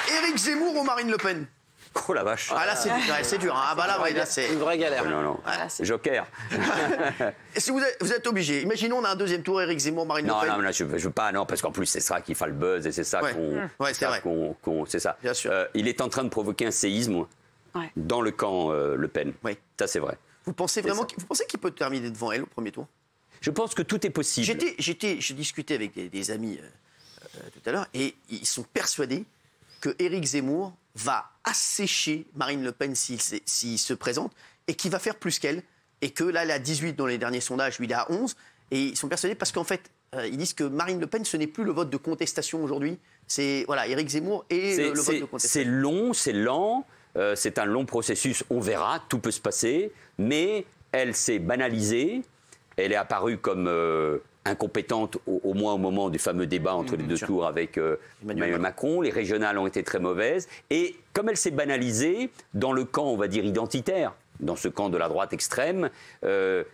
Éric Zemmour ou Marine Le Pen? Oh la vache. Ah là c'est dur. Ah bah là c'est une vraie galère. Non, non. Joker. Si vous êtes obligé, imaginons on a un deuxième tour, Éric Zemmour, Marine Le Pen. Non, je veux pas, non, parce qu'en plus c'est ça qui fait le buzz et c'est ça c'est ça. Bien sûr. Il est en train de provoquer un séisme dans le camp Le Pen. Oui. Ça c'est vrai. Vous pensez vraiment qu'il peut terminer devant elle au premier tour? Je pense que tout est possible. J'ai discuté avec des amis tout à l'heure et ils sont persuadés que Éric Zemmour va assécher Marine Le Pen s'il se présente et qu'il va faire plus qu'elle et que là, elle est à 18 dans les derniers sondages, lui il est à 11 et ils sont persuadés parce qu'en fait, ils disent que Marine Le Pen, ce n'est plus le vote de contestation aujourd'hui, c'est Éric Zemmour et le vote de contestation. C'est long, c'est lent, c'est un long processus, on verra, tout peut se passer, mais elle s'est banalisée, elle est apparue comme incompétente, au moins au moment du fameux débat entre les deux tours avec Emmanuel Macron. Les régionales ont été très mauvaises. Et comme elle s'est banalisée, dans le camp, on va dire, identitaire, dans ce camp de la droite extrême,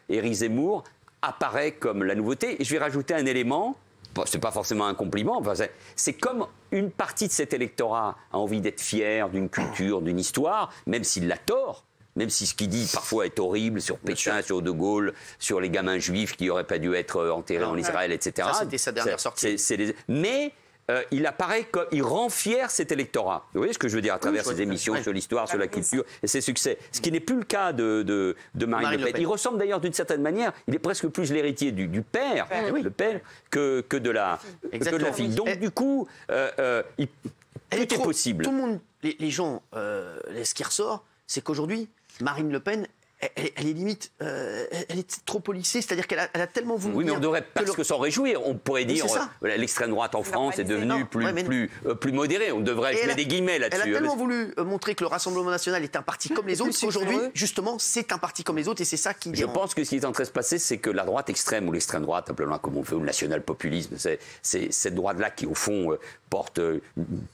Éric Zemmour apparaît comme la nouveauté. Et je vais rajouter un élément, bon, ce n'est pas forcément un compliment, enfin, c'est comme une partie de cet électorat a envie d'être fier d'une culture, d'une histoire, même s'il l'a tort. Même si ce qu'il dit parfois est horrible sur Pétain, sur De Gaulle, sur les gamins juifs qui n'auraient pas dû être enterrés en Israël, etc. Ça, c'était sa dernière sortie. Mais il apparaît comme... Il rend fier cet électorat. Vous voyez ce que je veux dire à travers ses émissions sur l'histoire, sur la culture et ses succès. Ce qui n'est plus le cas de Marine Le Pen. Il ressemble d'ailleurs d'une certaine manière, il est presque plus l'héritier du père, le père, que de la fille. Donc du coup, tout est possible. Tout le monde, les gens, ce qui ressort, c'est qu'aujourd'hui, Marine Le Pen, elle est limite, elle est trop policée, c'est-à-dire qu'elle a tellement voulu. Oui, mais on devrait presque s'en réjouir. On pourrait dire l'extrême droite en France est devenue plus modérée. On devrait mettre des guillemets là-dessus. Elle a tellement voulu montrer que le Rassemblement national est un parti comme les autres qu'aujourd'hui, justement, c'est un parti comme les autres et c'est ça qui dérange. Je pense que ce qui est en train de se passer, c'est que la droite extrême ou l'extrême droite, appelons-la comme on veut, ou le national-populisme, c'est cette droite-là qui, au fond, porte une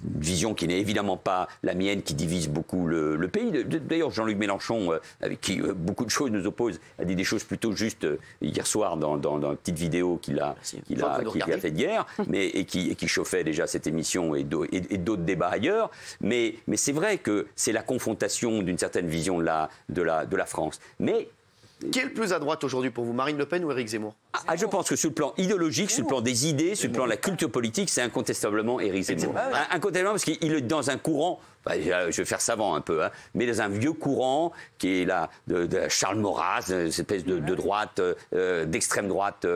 vision qui n'est évidemment pas la mienne, qui divise beaucoup le pays. D'ailleurs, Jean-Luc Mélenchon, avec qui beaucoup de choses nous opposent, a dit des choses plutôt justes hier soir dans une petite vidéo qu'il a fait hier, et qui chauffait déjà cette émission et d'autres débats ailleurs. Mais c'est vrai que c'est la confrontation d'une certaine vision de la France. Mais qui est le plus à droite aujourd'hui pour vous, Marine Le Pen ou Éric Zemmour? Je pense que sur le plan idéologique, sur le plan des idées, sur le plan de la culture politique, c'est incontestablement Éric Zemmour. Incontestablement parce qu'il est dans un courant, je vais faire savant un peu, mais dans un vieux courant qui est là de Charles Maurras, une espèce de droite, d'extrême droite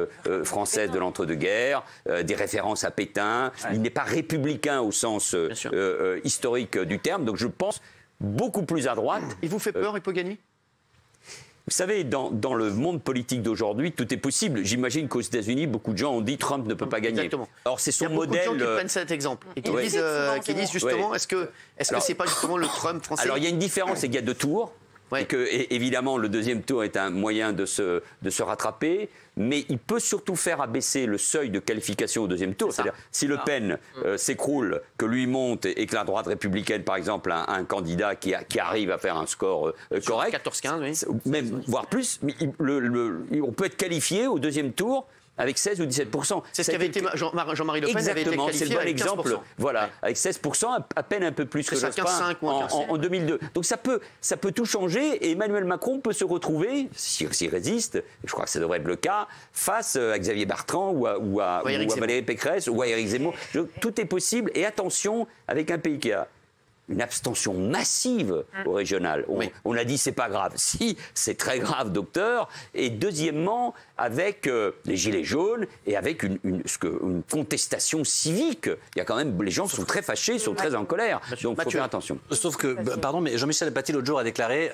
française de l'entre-deux-guerres, des références à Pétain. Il n'est pas républicain au sens historique du terme, donc je pense beaucoup plus à droite. Il vous fait peur, il peut gagner? Vous savez, dans le monde politique d'aujourd'hui, tout est possible. J'imagine qu'aux États-Unis, beaucoup de gens ont dit Trump ne peut pas gagner. Exactement. Alors c'est son modèle. Il y a beaucoup de gens qui prennent cet exemple et qui disent justement, est-ce que c'est pas justement le Trump français? Alors il y a une différence, c'est qu'il y a 2 tours. Et que, évidemment, le deuxième tour est un moyen de se rattraper, mais il peut surtout faire abaisser le seuil de qualification au deuxième tour. C'est-à-dire, si Le Pen s'écroule, que lui monte et que la droite républicaine, par exemple, a un candidat qui arrive à faire un score correct, 14-15, même voire plus, on peut être qualifié au deuxième tour avec 16 ou 17%. C'est ce qu'avait été Jean-Marie Le Pen. Exactement, avait été c'est le bon avec exemple. Voilà, avec 16%, à peine un peu plus que Jospin en 2002. Donc ça peut tout changer et Emmanuel Macron peut se retrouver, s'il résiste, je crois que ça devrait être le cas, face à Xavier Bertrand ou à Valérie Pécresse ou à Éric Zemmour. Tout est possible et attention, avec un pays qui a une abstention massive au régional. On a dit c'est pas grave. Si, c'est très grave, docteur. Et deuxièmement, avec les gilets jaunes et avec une contestation civique. Il y a quand même, les gens sont très fâchés, sont très en colère. Donc il faut faire attention. Sauf que, pardon, mais Jean-Michel Apathy l'autre jour a déclaré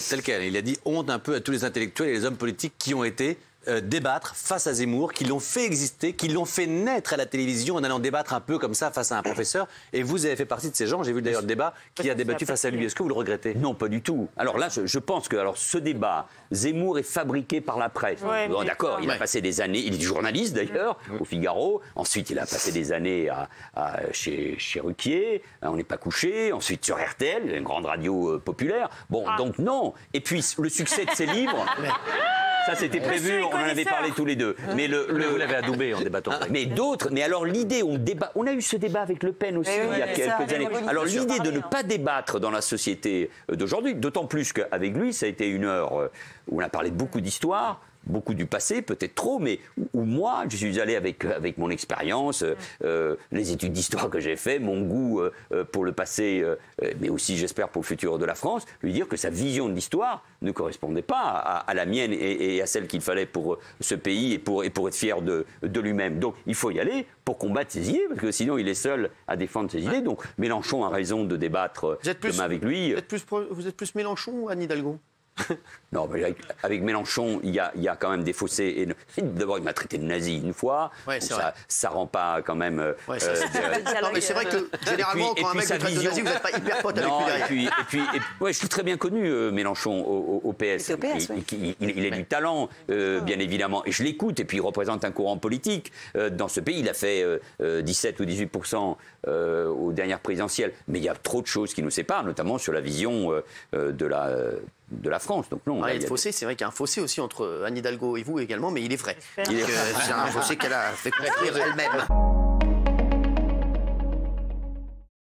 tel quel. Il a dit honte un peu à tous les intellectuels et les hommes politiques qui ont été débattre face à Zemmour, qui l'ont fait exister, qui l'ont fait naître à la télévision en allant débattre un peu comme ça face à un professeur. Et vous avez fait partie de ces gens, j'ai vu d'ailleurs le débat, qui a débattu face à lui. Est-ce que vous le regrettez? Non, pas du tout. Alors là, je pense que ce débat, Zemmour est fabriqué par la presse. Bon, d'accord, il a passé des années, il est journaliste d'ailleurs, au Figaro. Ensuite, il a passé des années chez Ruquier, On n'est pas couché. Ensuite, sur RTL, une grande radio populaire. Bon, donc non. Et puis, le succès de ses livres... Ça, c'était prévu, on en avait parlé tous les deux. Mais Vous l'avez adoubé en débattant. mais d'autres, mais alors l'idée, on a eu ce débat avec Le Pen aussi il y a quelques années. Alors l'idée de ne pas débattre dans la société d'aujourd'hui, d'autant plus qu'avec lui, ça a été une heure où on a parlé beaucoup d'histoire, beaucoup du passé, peut-être trop, mais où moi, je suis allé avec mon expérience, les études d'histoire que j'ai fait, mon goût pour le passé, mais aussi, j'espère, pour le futur de la France, lui dire que sa vision de l'histoire ne correspondait pas à la mienne et à celle qu'il fallait pour ce pays et pour être fier de lui-même. Donc, il faut y aller pour combattre ses idées, parce que sinon, il est seul à défendre ses idées. Donc, Mélenchon a raison de débattre demain avec lui. Vous êtes plus Mélenchon ou Anne Hidalgo? Non, mais avec Mélenchon, il y a quand même des fossés. D'abord, il m'a traité de nazi une fois. Ouais, ça rend pas quand même. Non, mais c'est vrai que généralement, quand un mec vous traite de nazi, vous n'êtes pas hyper pote avec lui. Et puis, je suis très bien connu, Mélenchon, au PS. Il a du talent, bien évidemment. Et je l'écoute. Et puis, il représente un courant politique. Dans ce pays, il a fait 17 ou 18% aux dernières présidentielles. Mais il y a trop de choses qui nous séparent, notamment sur la vision de la France. Donc non. Le fossé, c'est vrai qu'il y a un fossé aussi entre Anne Hidalgo et vous également, mais il est vrai. C'est un fossé qu'elle a fait construire elle-même.